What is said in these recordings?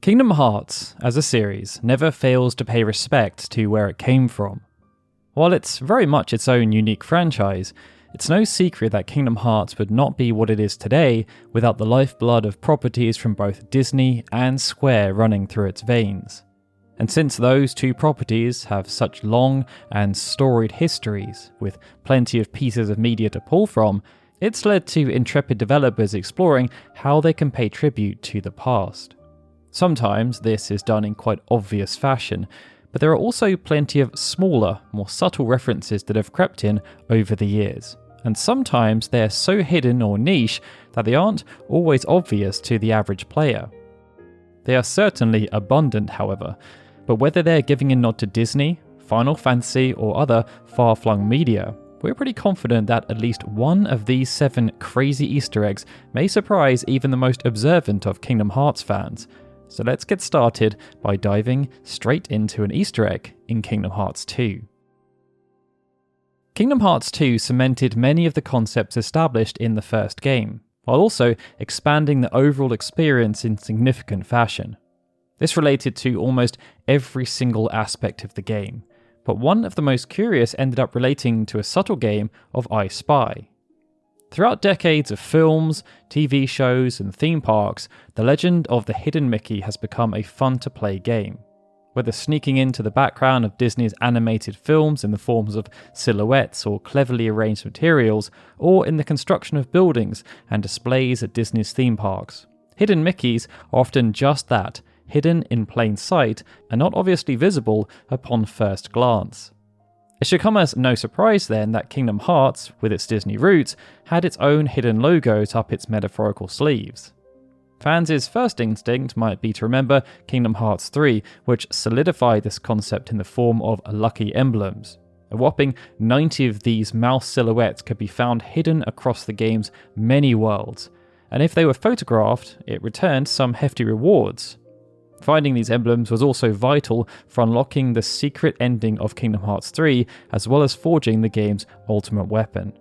Kingdom Hearts, as a series, never fails to pay respect to where it came from. While it's very much its own unique franchise, it's no secret that Kingdom Hearts would not be what it is today without the lifeblood of properties from both Disney and Square running through its veins. And since those two properties have such long and storied histories, with plenty of pieces of media to pull from, it's led to intrepid developers exploring how they can pay tribute to the past. Sometimes this is done in quite obvious fashion, but there are also plenty of smaller, more subtle references that have crept in over the years. And sometimes they're so hidden or niche that they aren't always obvious to the average player. They are certainly abundant, however, but whether they're giving a nod to Disney, Final Fantasy, or other far-flung media, we're pretty confident that at least one of these 7 crazy Easter eggs may surprise even the most observant of Kingdom Hearts fans. So let's get started by diving straight into an Easter egg in Kingdom Hearts 2. Kingdom Hearts 2 cemented many of the concepts established in the first game, while also expanding the overall experience in significant fashion. This related to almost every single aspect of the game, but one of the most curious ended up relating to a subtle game of I Spy. Throughout decades of films, TV shows, and theme parks, the legend of the Hidden Mickey has become a fun-to-play game. Whether sneaking into the background of Disney's animated films in the forms of silhouettes or cleverly arranged materials, or in the construction of buildings and displays at Disney's theme parks, Hidden Mickeys are often just that, hidden in plain sight and not obviously visible upon first glance. It should come as no surprise then that Kingdom Hearts, with its Disney roots, had its own hidden logos up its metaphorical sleeves. Fans' first instinct might be to remember Kingdom Hearts 3, which solidified this concept in the form of lucky emblems. A whopping 90 of these mouse silhouettes could be found hidden across the game's many worlds, and if they were photographed, it returned some hefty rewards. Finding these emblems was also vital for unlocking the secret ending of Kingdom Hearts 3, as well as forging the game's ultimate weapon.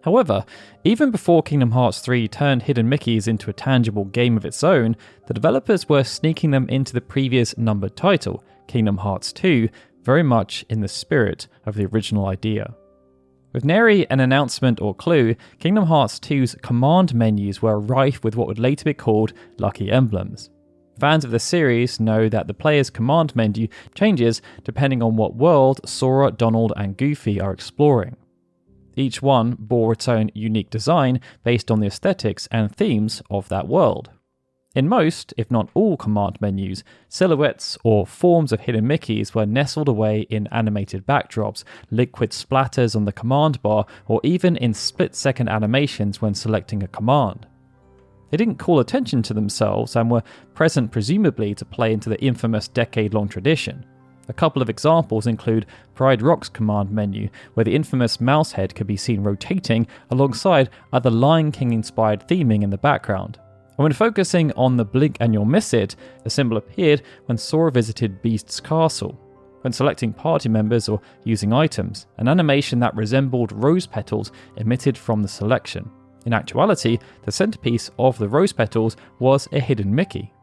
However, even before Kingdom Hearts 3 turned Hidden Mickeys into a tangible game of its own, the developers were sneaking them into the previous numbered title, Kingdom Hearts 2, very much in the spirit of the original idea. With nary an announcement or clue, Kingdom Hearts 2's command menus were rife with what would later be called lucky emblems. Fans of the series know that the player's command menu changes depending on what world Sora, Donald, and Goofy are exploring. Each one bore its own unique design based on the aesthetics and themes of that world. In most, if not all command menus, silhouettes or forms of Hidden Mickeys were nestled away in animated backdrops, liquid splatters on the command bar, or even in split-second animations when selecting a command. They didn't call attention to themselves and were present presumably to play into the infamous decade-long tradition. A couple of examples include Pride Rock's command menu, where the infamous mouse head could be seen rotating alongside other Lion King-inspired theming in the background. And when focusing on the blink and you'll miss it, the symbol appeared when Sora visited Beast's castle. When selecting party members or using items, an animation that resembled rose petals emitted from the selection. In actuality, the centerpiece of the rose petals was a hidden Mickey.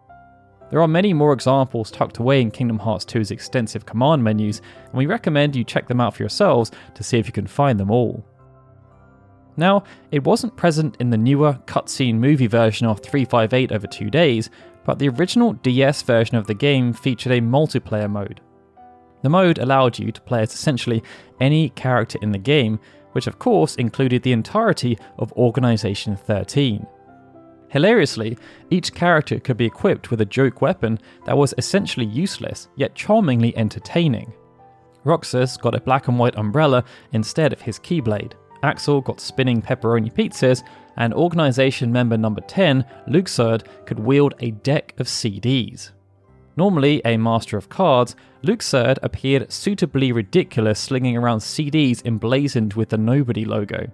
There are many more examples tucked away in Kingdom Hearts 2's extensive command menus, and we recommend you check them out for yourselves to see if you can find them all. Now, it wasn't present in the newer cutscene movie version of 358 over 2 days, but the original DS version of the game featured a multiplayer mode. The mode allowed you to play as essentially any character in the game, which of course included the entirety of Organization 13. Hilariously, each character could be equipped with a joke weapon that was essentially useless, yet charmingly entertaining. Roxas got a black and white umbrella instead of his keyblade, Axel got spinning pepperoni pizzas, and Organization member number 10, Luxord, could wield a deck of CDs. Normally a master of cards, Luxord appeared suitably ridiculous slinging around CDs emblazoned with the Nobody logo.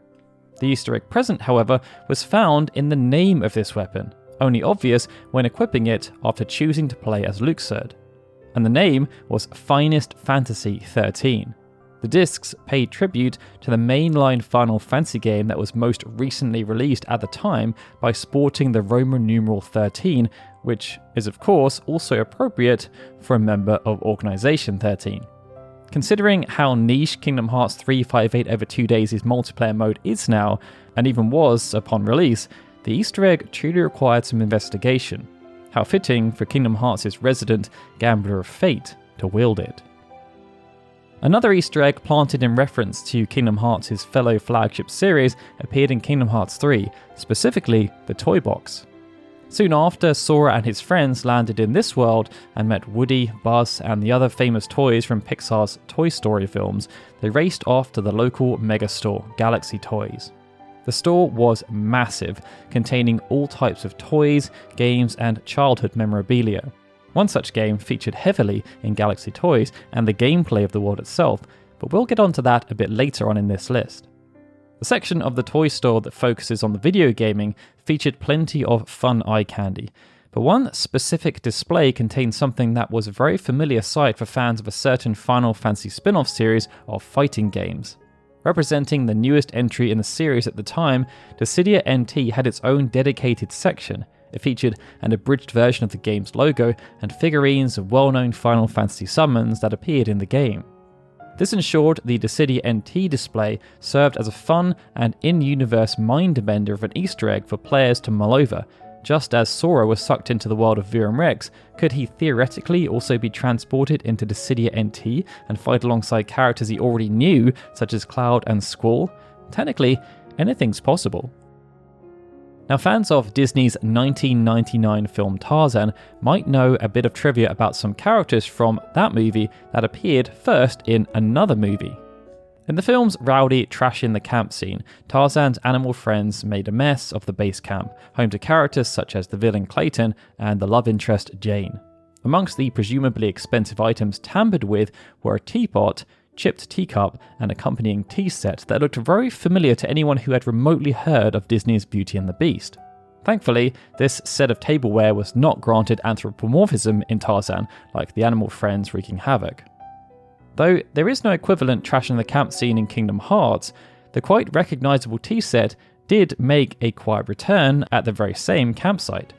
The Easter egg present, however, was found in the name of this weapon, only obvious when equipping it after choosing to play as Luxord. And the name was Finest Fantasy 13. The discs paid tribute to the mainline Final Fantasy game that was most recently released at the time by sporting the Roman numeral 13, which is of course also appropriate for a member of Organisation 13. Considering how niche Kingdom Hearts 358 over 2 Days' multiplayer mode is now, and even was upon release, the Easter egg truly required some investigation. How fitting for Kingdom Hearts' resident Gambler of Fate to wield it. Another Easter egg planted in reference to Kingdom Hearts' fellow flagship series appeared in Kingdom Hearts 3, specifically the toy box. Soon after, Sora and his friends landed in this world and met Woody, Buzz, and the other famous toys from Pixar's Toy Story films, they raced off to the local megastore, Galaxy Toys. The store was massive, containing all types of toys, games, and childhood memorabilia. One such game featured heavily in Galaxy Toys and the gameplay of the world itself, but we'll get onto that a bit later on in this list. The section of the toy store that focuses on the video gaming featured plenty of fun eye candy, but one specific display contained something that was a very familiar sight for fans of a certain Final Fantasy spin-off series of fighting games. Representing the newest entry in the series at the time, Dissidia NT had its own dedicated section. It featured an abridged version of the game's logo and figurines of well-known Final Fantasy summons that appeared in the game. This ensured the Dissidia NT display served as a fun and in-universe mind-bender of an Easter egg for players to mull over. Just as Sora was sucked into the world of Verum Rex, could he theoretically also be transported into Dissidia NT and fight alongside characters he already knew, such as Cloud and Squall? Technically, anything's possible. Now, fans of Disney's 1999 film Tarzan might know a bit of trivia about some characters from that movie that appeared first in another movie. In the film's rowdy trash in the camp scene, Tarzan's animal friends made a mess of the base camp, home to characters such as the villain Clayton and the love interest Jane. Amongst the presumably expensive items tampered with were a teapot, chipped teacup, and accompanying tea set that looked very familiar to anyone who had remotely heard of Disney's Beauty and the Beast. Thankfully, this set of tableware was not granted anthropomorphism in Tarzan, like the animal friends wreaking havoc. Though there is no equivalent trash in the camp scene in Kingdom Hearts, the quite recognisable tea set did make a quiet return at the very same campsite.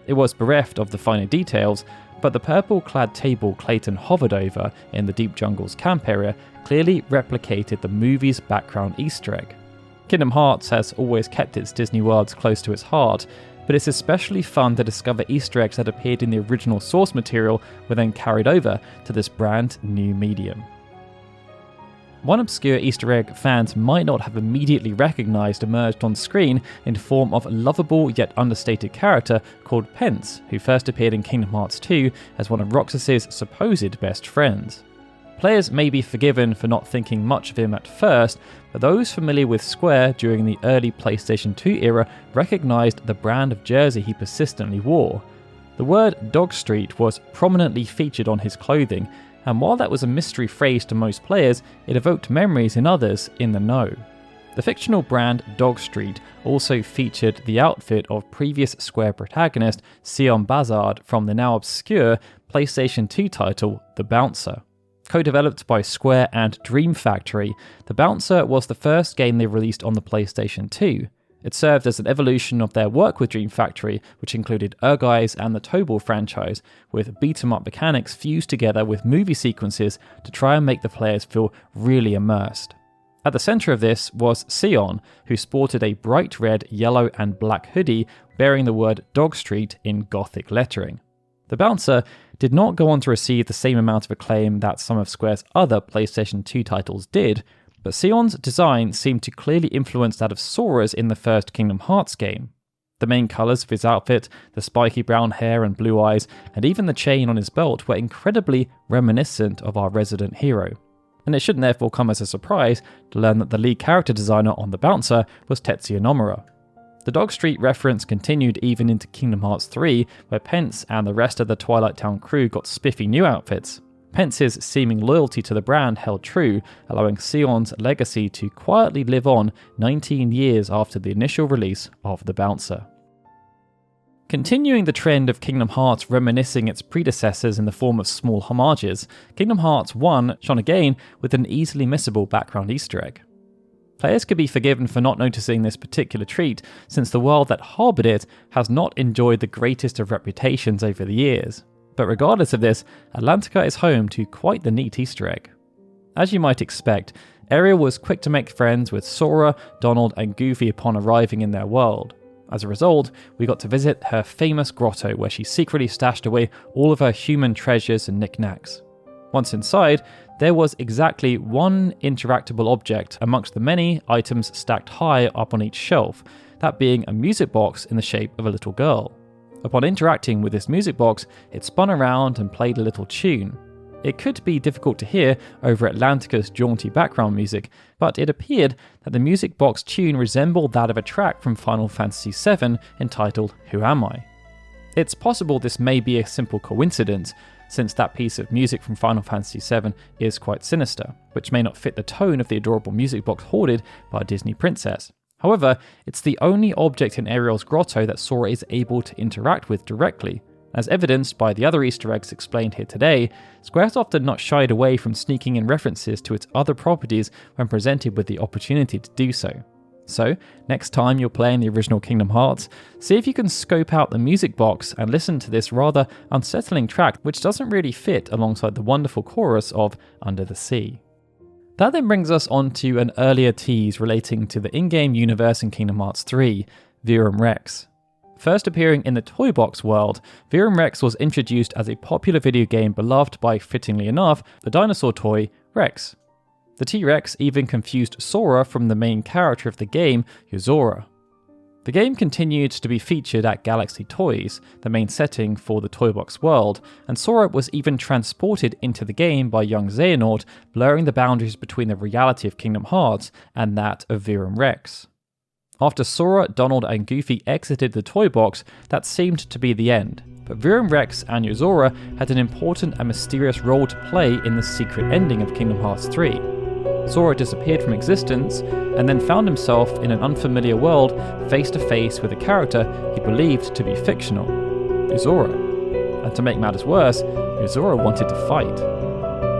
It was bereft of the finer details, but the purple-clad table Clayton hovered over in the Deep Jungle's camp area clearly replicated the movie's background Easter egg. Kingdom Hearts has always kept its Disney worlds close to its heart, but it's especially fun to discover Easter eggs that appeared in the original source material were then carried over to this brand new medium. One obscure Easter egg fans might not have immediately recognised emerged on screen in the form of a lovable yet understated character called Pence, who first appeared in Kingdom Hearts 2 as one of Roxas's supposed best friends. Players may be forgiven for not thinking much of him at first, but those familiar with Square during the early PlayStation 2 era recognised the brand of jersey he persistently wore. The word Dog Street was prominently featured on his clothing, and while that was a mystery phrase to most players, it evoked memories in others in the know. The fictional brand Dog Street also featured the outfit of previous Square protagonist Sion Bazard from the now obscure PlayStation 2 title The Bouncer. Co-developed by Square and Dream Factory, The Bouncer was the first game they released on the PlayStation 2. It served as an evolution of their work with Dream Factory, which included Erguys and the Tobal franchise, with beat-em-up mechanics fused together with movie sequences to try and make the players feel really immersed. At the centre of this was Sion, who sported a bright red, yellow and black hoodie bearing the word Dog Street in Gothic lettering. The Bouncer did not go on to receive the same amount of acclaim that some of Square's other PlayStation 2 titles did, but Sion's design seemed to clearly influence that of Sora's in the first Kingdom Hearts game. The main colours of his outfit, the spiky brown hair and blue eyes, and even the chain on his belt were incredibly reminiscent of our resident hero. And it shouldn't therefore come as a surprise to learn that the lead character designer on The Bouncer was Tetsuya Nomura. The Dog Street reference continued even into Kingdom Hearts 3, where Pence and the rest of the Twilight Town crew got spiffy new outfits. Pence's seeming loyalty to the brand held true, allowing Sion's legacy to quietly live on 19 years after the initial release of The Bouncer. Continuing the trend of Kingdom Hearts reminiscing its predecessors in the form of small homages, Kingdom Hearts 1 shone again with an easily missable background Easter egg. Players could be forgiven for not noticing this particular treat, since the world that harboured it has not enjoyed the greatest of reputations over the years. But regardless of this, Atlantica is home to quite the neat Easter egg. As you might expect, Ariel was quick to make friends with Sora, Donald and Goofy upon arriving in their world. As a result, we got to visit her famous grotto where she secretly stashed away all of her human treasures and knickknacks. Once inside, there was exactly one interactable object amongst the many items stacked high up on each shelf, that being a music box in the shape of a little girl. Upon interacting with this music box, it spun around and played a little tune. It could be difficult to hear over Atlantica's jaunty background music, but it appeared that the music box tune resembled that of a track from Final Fantasy VII entitled Who Am I? It's possible this may be a simple coincidence, since that piece of music from Final Fantasy VII is quite sinister, which may not fit the tone of the adorable music box hoarded by a Disney princess. However, it's the only object in Ariel's grotto that Sora is able to interact with directly. As evidenced by the other Easter eggs explained here today, Square's often not shied away from sneaking in references to its other properties when presented with the opportunity to do so. So, next time you're playing the original Kingdom Hearts, see if you can scope out the music box and listen to this rather unsettling track which doesn't really fit alongside the wonderful chorus of Under the Sea. That then brings us on to an earlier tease relating to the in-game universe in Kingdom Hearts 3, Verum Rex. First appearing in the Toy Box world, Verum Rex was introduced as a popular video game beloved by, fittingly enough, the dinosaur toy Rex. The T-Rex even confused Sora from the main character of the game, Yozora. The game continued to be featured at Galaxy Toys, the main setting for the Toy Box world, and Sora was even transported into the game by young Xehanort, blurring the boundaries between the reality of Kingdom Hearts and that of Verum Rex. After Sora, Donald and Goofy exited the Toy Box, that seemed to be the end, but Verum Rex and Yozora had an important and mysterious role to play in the secret ending of Kingdom Hearts 3. Sora disappeared from existence, and then found himself in an unfamiliar world face to face with a character he believed to be fictional, Yozora. And to make matters worse, Yozora wanted to fight.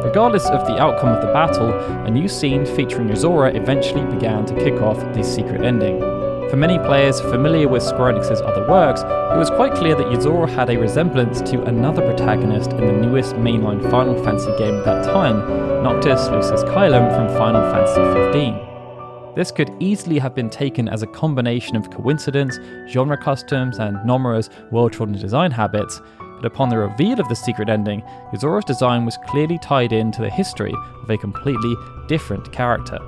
Regardless of the outcome of the battle, a new scene featuring Yozora eventually began to kick off the secret ending. For many players familiar with Square Enix's other works, it was quite clear that Yozora had a resemblance to another protagonist in the newest mainline Final Fantasy game at that time, Noctis Lucis Caelum from Final Fantasy XV. This could easily have been taken as a combination of coincidence, genre customs, and Nomura's well-trodden design habits, but upon the reveal of the secret ending, Yozora's design was clearly tied into the history of a completely different character.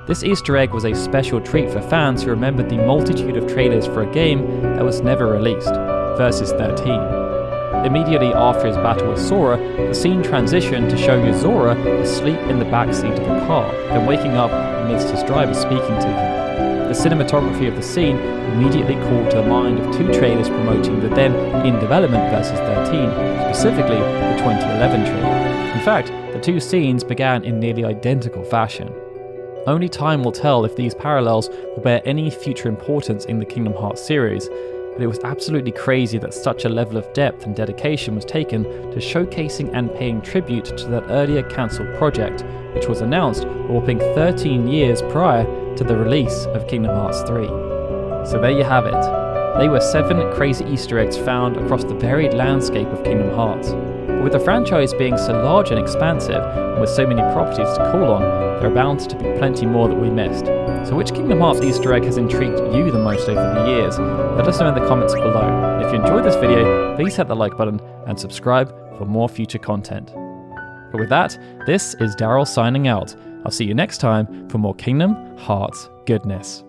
This Easter egg was a special treat for fans who remembered the multitude of trailers for a game that was never released, Versus 13. Immediately after his battle with Sora, the scene transitioned to show Yozora asleep in the backseat of the car, then waking up amidst his driver speaking to him. The cinematography of the scene immediately called to the mind of two trailers promoting the then in-development Versus 13, specifically the 2011 trailer. In fact, the two scenes began in nearly identical fashion. Only time will tell if these parallels will bear any future importance in the Kingdom Hearts series, but it was absolutely crazy that such a level of depth and dedication was taken to showcasing and paying tribute to that earlier cancelled project, which was announced a whopping 13 years prior to the release of Kingdom Hearts 3. So there you have it. They were 7 crazy Easter eggs found across the varied landscape of Kingdom Hearts. But with the franchise being so large and expansive, and with so many properties to call on, there are bound to be plenty more that we missed. So which Kingdom Hearts Easter egg has intrigued you the most over the years? Let us know in the comments below. If you enjoyed this video, please hit the like button and subscribe for more future content. But with that, this is Darryl signing out. I'll see you next time for more Kingdom Hearts goodness.